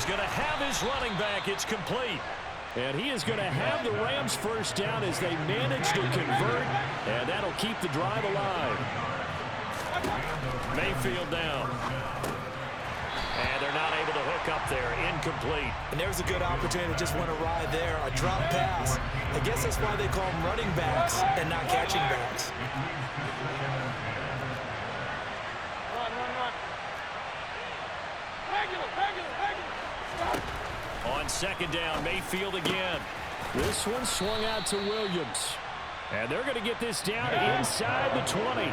going to have his running back. It's complete. And he is going to have the Rams first down as they manage to convert, and that'll keep the drive alive. Mayfield down. And they're not able to hook up there. Incomplete. And there's a good opportunity to just went awry there. A drop pass. I guess that's why they call them running backs and not catching backs. On second down, Mayfield again. This one swung out to Williams. And they're going to get this down inside the 20.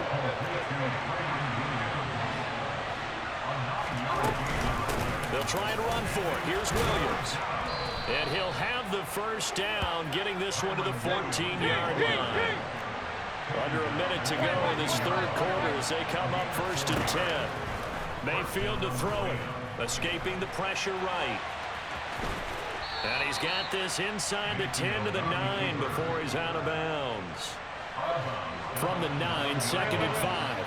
They'll try and run for it. Here's Williams. And he'll have the first down, getting this one to the 14-yard line. Under a minute to go in this third quarter as they come up first and 10. Mayfield to throw it. Escaping the pressure right. And he's got this inside the 10 to the 9 before he's out of bounds. From the 9, second and 5.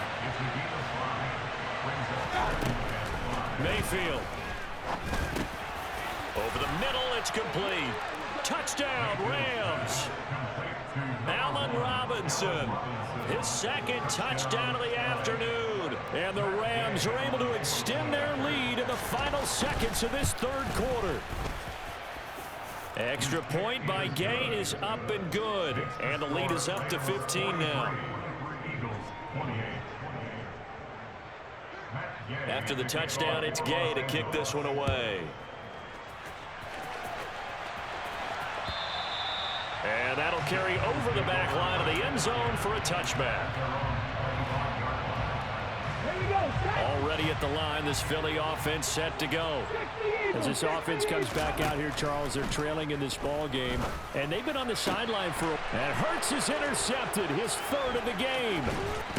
Mayfield. Over the middle, it's complete. Touchdown, Rams. Allen Robinson. His second touchdown of the afternoon. And the Rams are able to extend their lead in the final seconds of this third quarter. Extra point by Gay is up and good. And the lead is up to 15 now. After the touchdown, it's Gay to kick this one away. And that'll carry over the back line of the end zone for a touchback. Already at the line, this Philly offense set to go. As this offense comes back out here, Charles, they're trailing in this ball game, and they've been on the sideline for and Hurts is intercepted, his third of the game.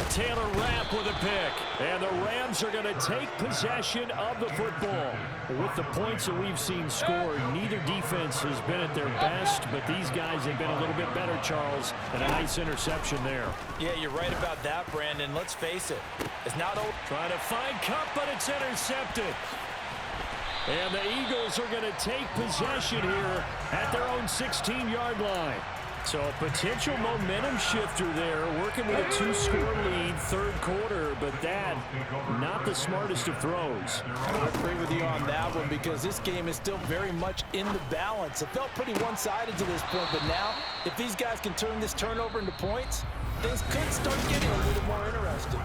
Taylor Rapp with a pick, and the Rams are going to take possession of the football. With the points that we've seen scored, neither defense has been at their best, but these guys have been a little bit better, Charles, and a nice interception there. Yeah, you're right about that, Brandon. Let's face it. It's not over. Trying to find Cup, but it's intercepted. And the Eagles are going to take possession here at their own 16-yard line. So a potential momentum shifter there, working with a 2-score lead, third quarter, but that, not the smartest of throws. I agree with you on that one because this game is still very much in the balance. It felt pretty one-sided to this point, but now, if these guys can turn this turnover into points, things could start getting a little more interesting.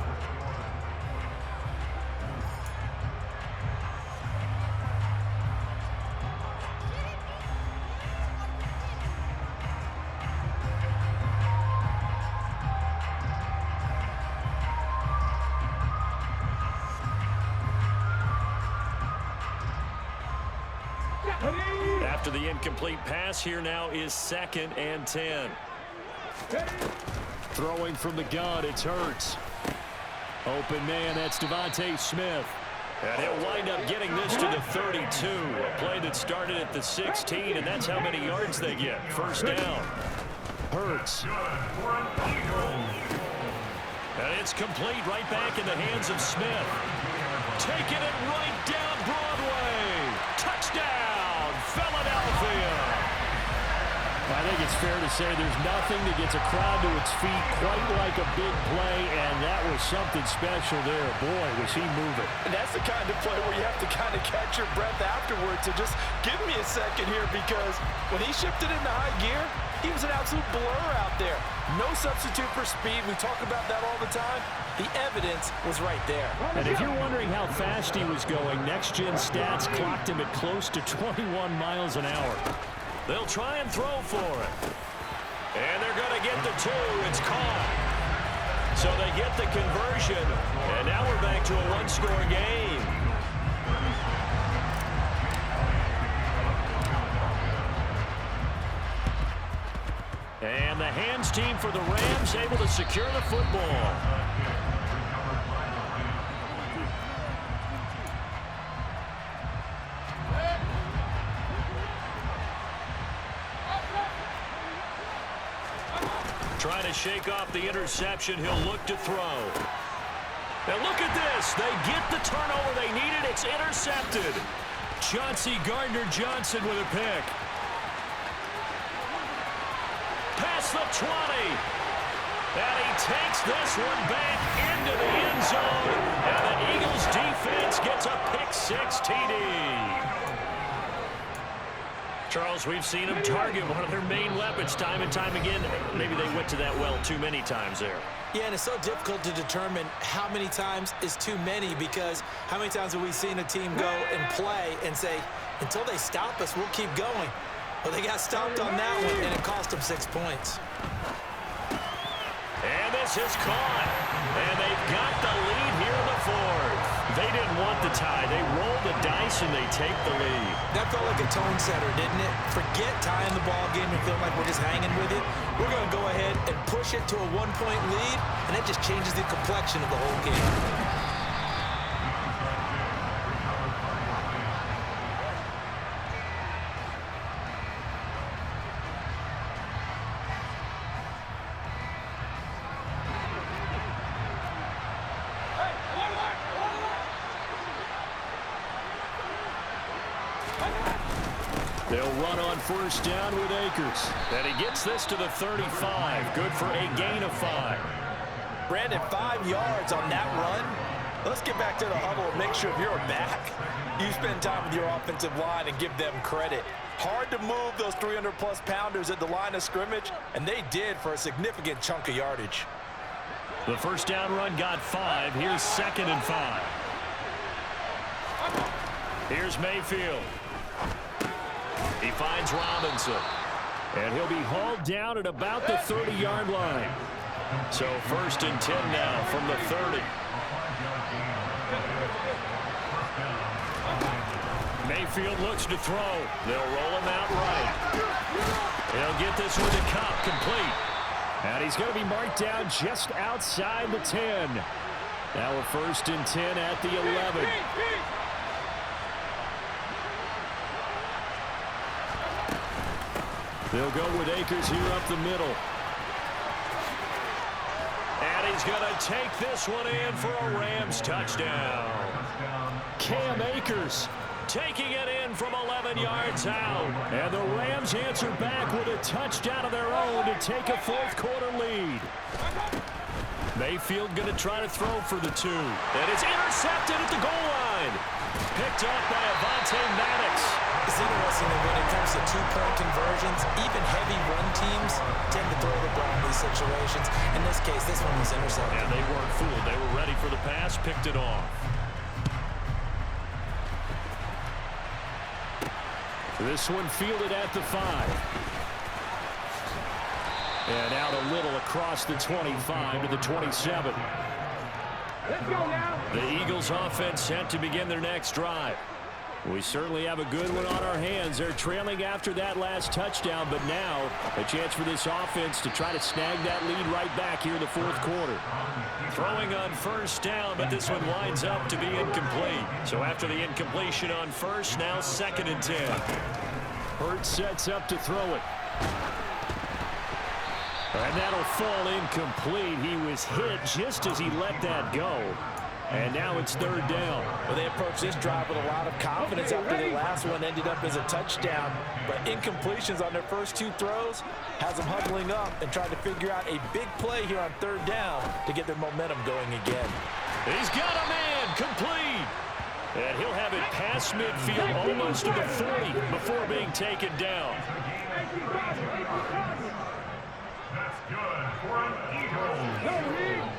After the incomplete pass, here now is 2nd and 10. Throwing from the gun, it's Hurts. Open man, that's Devontae Smith. And he'll wind up getting this to the 32. A play that started at the 16, and that's how many yards they get. First down. Hurts. And it's complete right back in the hands of Smith. Taking it right down Broadway. Touchdown, Philadelphia. I think it's fair to say there's nothing that gets a crowd to its feet quite like a big play, and that was something special there. Boy, was he moving. And that's the kind of play where you have to kind of catch your breath afterwards. So just give me a second here, because when he shifted into high gear, he was an absolute blur out there. No substitute for speed. We talk about that all the time. The evidence was right there. And if you're wondering how fast he was going, next-gen stats clocked him at close to 21 miles an hour. They'll try and throw for it. And they're going to get the 2. It's caught. So they get the conversion. And now we're back to a one-score game. And the hands team for the Rams able to secure the football. Trying to shake off the interception. He'll look to throw. Now look at this. They get the turnover they needed. It's intercepted. Chauncey Gardner-Johnson with a pick. Past the 20. And he takes this one back into the end zone. And the Eagles defense gets a pick-6 TD. Charles, we've seen them target one of their main weapons time and time again. Maybe they went to that well too many times there. Yeah, and it's so difficult to determine how many times is too many, because how many times have we seen a team go and play and say, until they stop us, we'll keep going. Well, they got stopped on that one, and it cost them 6 points. And this is caught. And they've got the lead here in the fourth. They didn't want the tie. They rolled the dice, and they take the lead. That felt like a tone setter, didn't it? Forget tying the ball game and feeling like we're just hanging with it. We're going to go ahead and push it to a 1-point lead, and it just changes the complexion of the whole game. They'll run on first down with Akers. And he gets this to the 35. Good for a gain of 5. Brandon, 5 yards on that run. Let's get back to the huddle and make sure if you're back, you spend time with your offensive line and give them credit. Hard to move those 300-plus pounders at the line of scrimmage, and they did for a significant chunk of yardage. The first down run got 5. Here's 2nd and 5. Here's Mayfield. He finds Robinson. And he'll be hauled down at about the 30-yard line. So 1st and 10 now from the 30. Mayfield looks to throw. They'll roll him out right. He'll get this one to Cup, complete. And he's going to be marked down just outside the 10. Now a 1st and 10 at the 11. They'll go with Akers here up the middle. And he's going to take this one in for a Rams touchdown. Cam Akers taking it in from 11 yards out. And the Rams answer back with a touchdown of their own to take a fourth-quarter lead. Mayfield going to try to throw for the 2. And it's intercepted at the goal line. Picked up by Avonte Maddox. It's interesting that when it comes to 2-point conversions, even heavy run teams tend to throw the ball in these situations. In this case, this one was intercepted. And they weren't fooled. They were ready for the pass, picked it off. This one fielded at the 5. And out a little across the 25 to the 27. Let's go now. The Eagles offense set to begin their next drive. We certainly have a good one on our hands. They're trailing after that last touchdown, but now a chance for this offense to try to snag that lead right back here in the fourth quarter. Throwing on first down, but this one winds up to be incomplete. So after the incompletion on first, now 2nd and 10. Hurts sets up to throw it. And that'll fall incomplete. He was hit just as he let that go. And now it's 3rd down. Well, they approach this drive with a lot of confidence after the last one ended up as a touchdown. But incompletions on their first 2 throws has them huddling up and trying to figure out a big play here on 3rd down to get their momentum going again. He's got a man, complete. And he'll have it past midfield almost to the 40 before being taken down. That's good for an Eagle.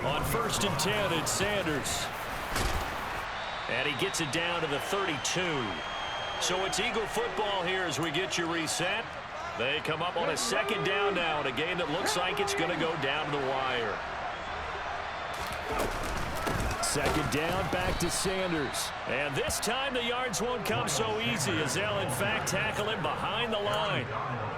On 1st and 10, it's Sanders. And he gets it down to the 32. So it's Eagle football here as we get you reset. They come up on a 2nd down now in a game that looks like it's going to go down to the wire. 2nd down, back to Sanders. And this time the yards won't come so easy as they'll in fact tackle him behind the line.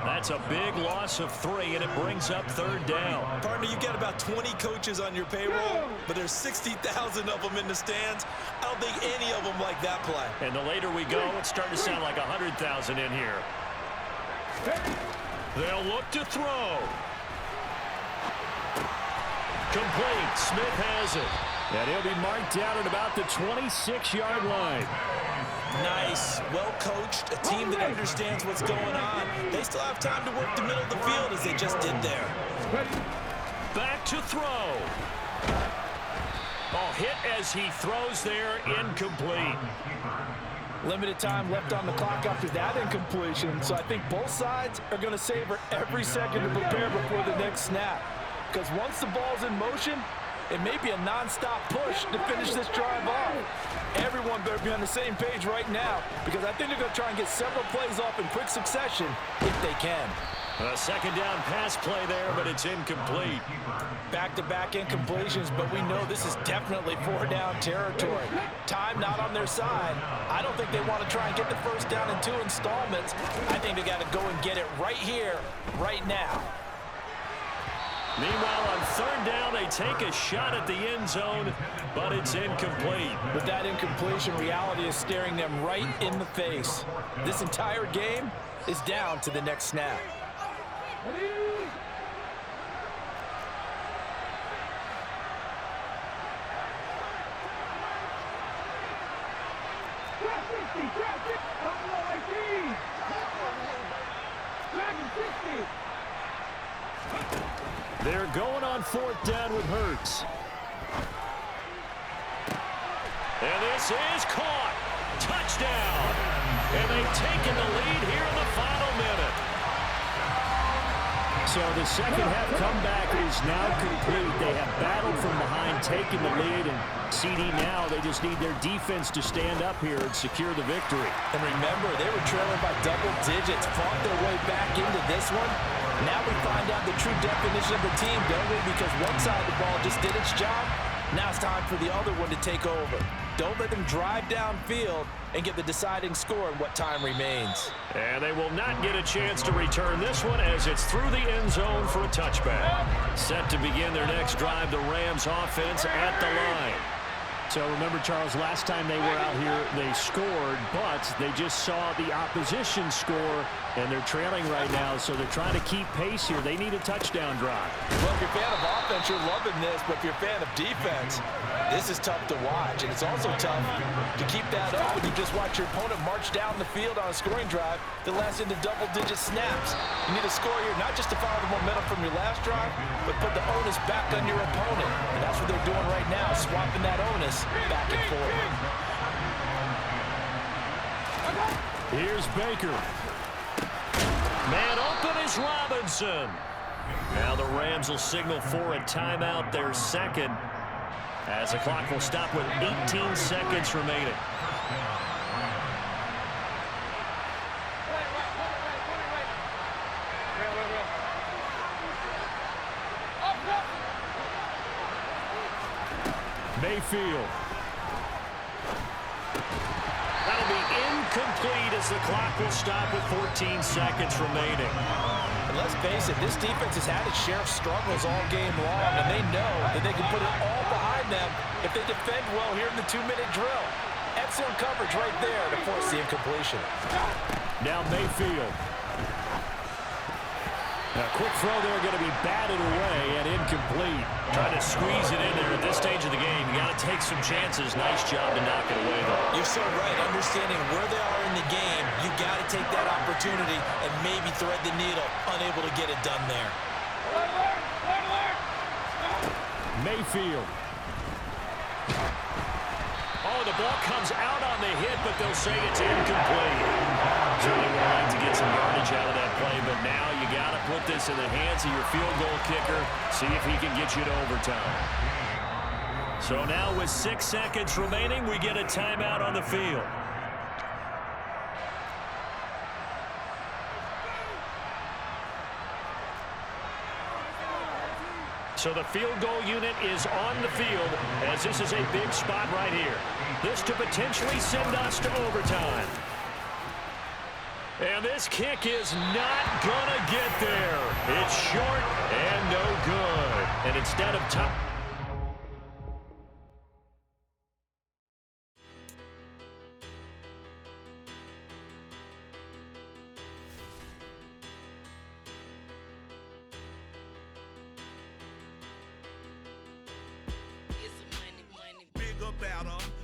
That's a big loss of 3, and it brings up 3rd down. Partner, you've got about 20 coaches on your payroll, but there's 60,000 of them in the stands. I don't think any of them like that play. And the later we go, it's starting to sound like 100,000 in here. They'll look to throw. Complete. Smith has it. And he'll be marked down at about the 26-yard line. Nice, well coached, a team that understands what's going on. They still have time to work the middle of the field as they just did there. Back to throw. Oh, hit as he throws there, incomplete. Limited time left on the clock after that incompletion, so I think both sides are going to savor every second to prepare before the next snap. Because once the ball's in motion, it may be a non-stop push to finish this drive off. Everyone better be on the same page right now, because I think they're going to try and get several plays off in quick succession if they can. A second down pass play there, but it's incomplete. Back-to-back incompletions, but we know this is definitely four-down territory. Time not on their side. I don't think they want to try and get the first down in 2 installments. I think they got to go and get it right here, right now. Meanwhile, on third down, they take a shot at the end zone, but it's incomplete. With that incompletion, reality is staring them right in the face. This entire game is down to the next snap. They're going on fourth down with Hurts. And this is caught. Touchdown. And they've taken the lead here in the final minute. So the second half comeback is now complete. They have battled from behind, taking the lead, and CD now, they just need their defense to stand up here and secure the victory. And remember, they were trailing by double digits, fought their way back into this one. Now we find out the true definition of the team, don't we? Because one side of the ball just did its job. Now it's time for the other one to take over. Don't let them drive downfield and get the deciding score in what time remains. And they will not get a chance to return this one as it's through the end zone for a touchback. Set to begin their next drive, the Rams offense at the line. So remember, Charles, last time they were out here, they scored, but they just saw the opposition score, and they're trailing right now, so they're trying to keep pace here. They need a touchdown drive. Well, if you're a fan of offense, you're loving this, but if you're a fan of defense, this is tough to watch, and it's also tough to keep that up when you just watch your opponent march down the field on a scoring drive that lasts into double-digit snaps. You need a score here, not just to follow the momentum from your last drive, but put the onus back on your opponent, and that's what they're doing right now, swapping that onus back and forth. Here's Baker. Man open is Robinson. Now the Rams will signal for a timeout, their second, as the clock will stop with 18 seconds remaining. Mayfield. That'll be incomplete as the clock will stop with 14 seconds remaining. And let's face it, this defense has had its share of struggles all game long, and they know that they can put it all behind them if they defend well here in the 2-minute drill. Excellent coverage right there to force the incompletion. Now Mayfield. A quick throw there, going to be batted away and incomplete. Trying to squeeze it in there at this stage of the game. You got to take some chances. Nice job to knock it away, though. You're so right. Understanding where they are in the game, you got to take that opportunity and maybe thread the needle. Unable to get it done there. Mayfield. Oh, the ball comes out on the hit, but they'll say it's incomplete. Certainly would like to get some yardage out of that play, but now you got to put this in the hands of your field goal kicker. See if he can get you to overtime. So now with 6 seconds remaining, we get a timeout on the field. So the field goal unit is on the field as this is a big spot right here. This to potentially send us to overtime. And this kick is not going to get there. It's short and no good. And instead of top. better.